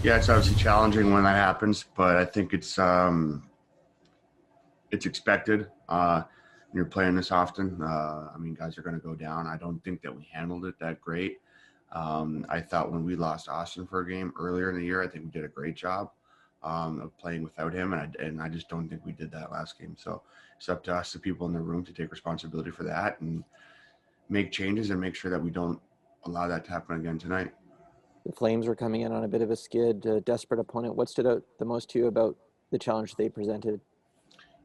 Yeah, it's obviously challenging when that happens, but I think it's expected. When you're playing this often, I mean, guys are going to go down. I don't think that we handled it that great. I thought when we lost Austin for a game earlier in the year, I think we did a great job of playing without him, and I just don't think we did that last game. So it's up to us, the people in the room, to take responsibility for that and make changes and make sure that we don't allow that to happen again tonight. The Flames were coming in on a bit of a skid, a desperate opponent. What stood out the most to you about the challenge they presented?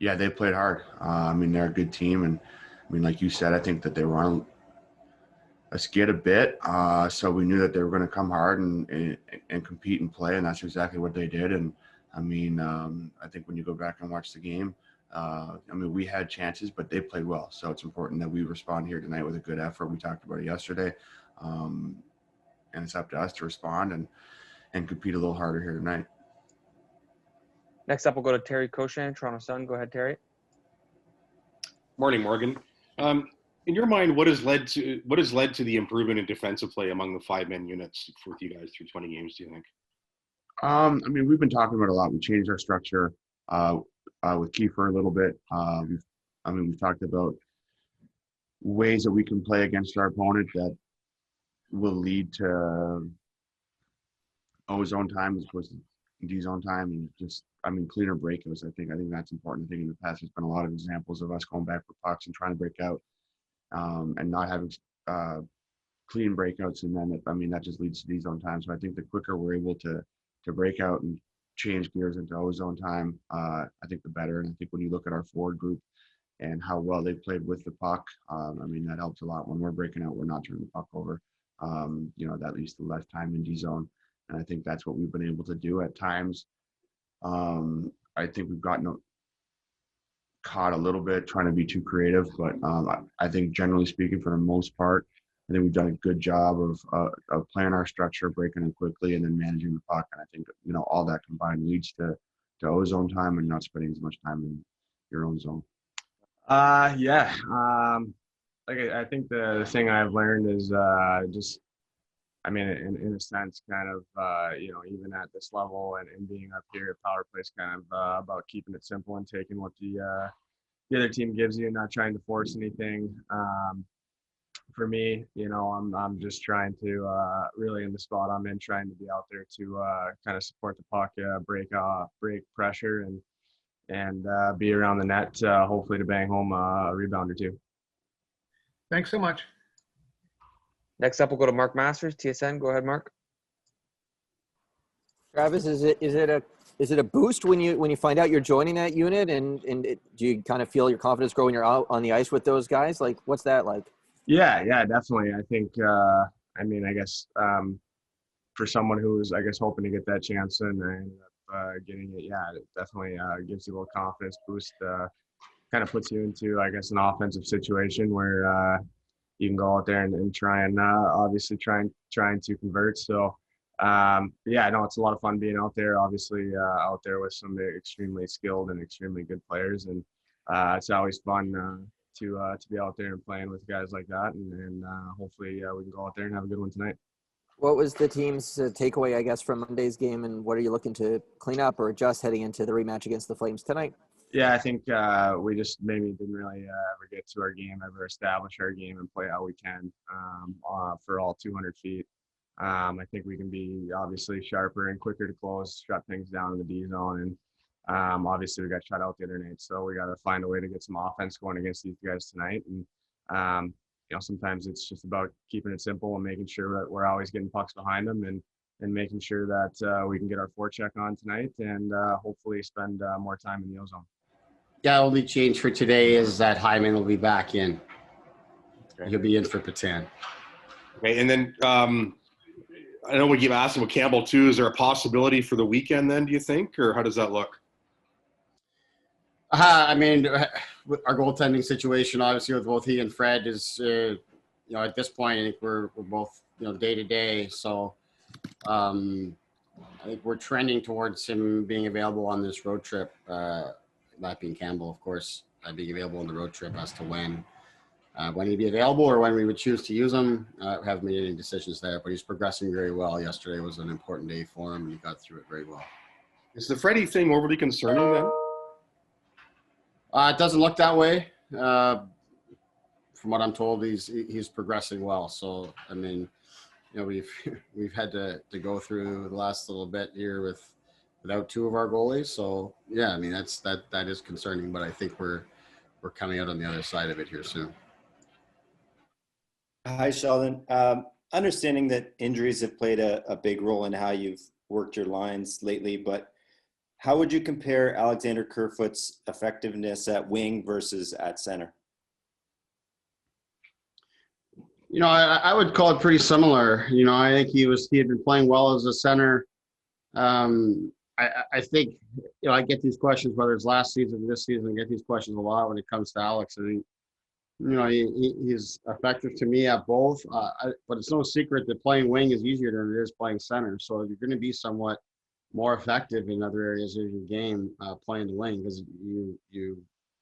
Yeah, they played hard. I mean, they're a good team, and I mean, like you said, I think that they were on a skid a bit. So we knew that they were going to come hard and compete and play, and that's exactly what they did. And I mean, I think when you go back and watch the game, I mean, we had chances, but they played well. So it's important that we respond here tonight with a good effort. We talked about it yesterday, um, and it's up to us to respond and compete a little harder here tonight. Next up, we'll go to Terry Koshan, Toronto Sun. Go ahead, Terry. Morning, Morgan. In your mind, what has led to the improvement in defensive play among the 5-man units with you guys through 20 games? Do you think? I mean, we've been talking about it a lot. We changed our structure with Kiefer a little bit. We've talked about ways that we can play against our opponent that will lead to O zone time as opposed to D zone time, and just, I mean, cleaner breakouts. I think that's important. I think in the past there's been a lot of examples of us going back for pucks and trying to break out, and not having clean breakouts, and then that just leads to D zone time. So I think the quicker we're able to break out and change gears into O zone time, I think the better. And I think when you look at our forward group and how well they played with the puck, that helps a lot. When we're breaking out, we're not turning the puck over. That leads to less time in D zone. And I think that's what we've been able to do at times. I think we've gotten caught a little bit trying to be too creative, but I think generally speaking, for the most part, I think we've done a good job of playing our structure, breaking it quickly, and then managing the puck. And I think all that combined leads to O zone time and not spending as much time in your own zone. Yeah. I think the thing I've learned is just, I mean, in a sense, kind of, even at this level and being up here at power play is kind of about keeping it simple and taking what the other team gives you and not trying to force anything. For me, I'm just trying to really, in the spot I'm in, trying to be out there to kind of support the puck, break pressure and be around the net, hopefully to bang home a rebound or two. Thanks so much. Next up, we'll go to Mark Masters, TSN. Go ahead, Mark. Travis, is it a boost when you find out you're joining that unit, and do you kind of feel your confidence grow when you're out on the ice with those guys? Like, what's that like? Yeah, definitely. I think, I guess for someone who was, hoping to get that chance and I ended up getting it, it definitely gives you a little confidence boost. Kind of puts you into, an offensive situation where you can go out there and try and obviously trying to convert. So, it's a lot of fun being out there, obviously out there with some extremely skilled and extremely good players. And it's always fun to be out there and playing with guys like that. And hopefully we can go out there and have a good one tonight. What was the team's takeaway, I guess, from Monday's game, and what are you looking to clean up or adjust heading into the rematch against the Flames tonight? Yeah, I think we just maybe didn't really ever get to our game, ever establish our game and play how we can for all 200 feet. I think we can be obviously sharper and quicker to close, shut things down in the D zone. And obviously we got shut out the other night, so we got to find a way to get some offense going against these guys tonight. And, sometimes it's just about keeping it simple and making sure that we're always getting pucks behind them and making sure that we can get our forecheck on tonight and hopefully spend more time in the O-zone. Yeah, the only change for today is that Hyman will be back in. Okay. He'll be in for Patan. Okay, and then I know we keep asking about Campbell too. Is there a possibility for the weekend then, do you think, or how does that look? Our goaltending situation, obviously, with both he and Fred is, at this point, I think we're both, day to day. So I think we're trending towards him being available on this road trip. That being Campbell, of course, being available on the road trip as to when. When he'd be available or when we would choose to use him, haven't made any decisions there, but he's progressing very well. Yesterday was an important day for him, and he got through it very well. Is the Freddie thing overly concerning then? It doesn't look that way. From what I'm told, he's progressing well. So, I mean, you know, we've had to go through the last little bit here without two of our goalies. So, yeah, I mean, that is concerning, but I think we're coming out on the other side of it here soon. Hi, Sheldon. Understanding that injuries have played a big role in how you've worked your lines lately, but how would you compare Alexander Kerfoot's effectiveness at wing versus at center? You know, I would call it pretty similar. You know, I think he had been playing well as a center. I think, you know, I get these questions, whether it's last season or this season, I get these questions a lot when it comes to Alex. And, you know, he's effective to me at both. But it's no secret that playing wing is easier than it is playing center. So you're going to be somewhat more effective in other areas of your game playing the wing, because you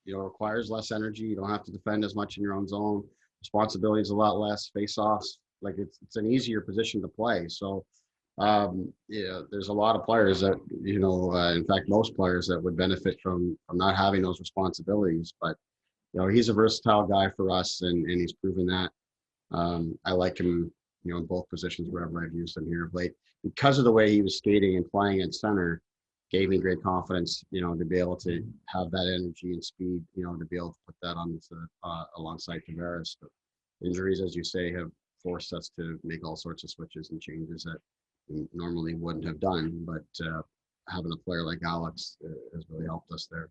know, requires less energy. You don't have to defend as much in your own zone. Responsibility is a lot less. Face-offs, like it's an easier position to play. So, yeah, there's a lot of players that, you know, in fact, most players that would benefit from not having those responsibilities. But, you know, he's a versatile guy for us, and he's proven that. I like him, you know, in both positions wherever I've used him here of late, because of the way he was skating and playing at center. Gave me great confidence, you know, to be able to have that energy and speed, you know, to be able to put that on alongside Tavares. But injuries, as you say, have forced us to make all sorts of switches and changes that we normally wouldn't have done. But having a player like Alex has really helped us there.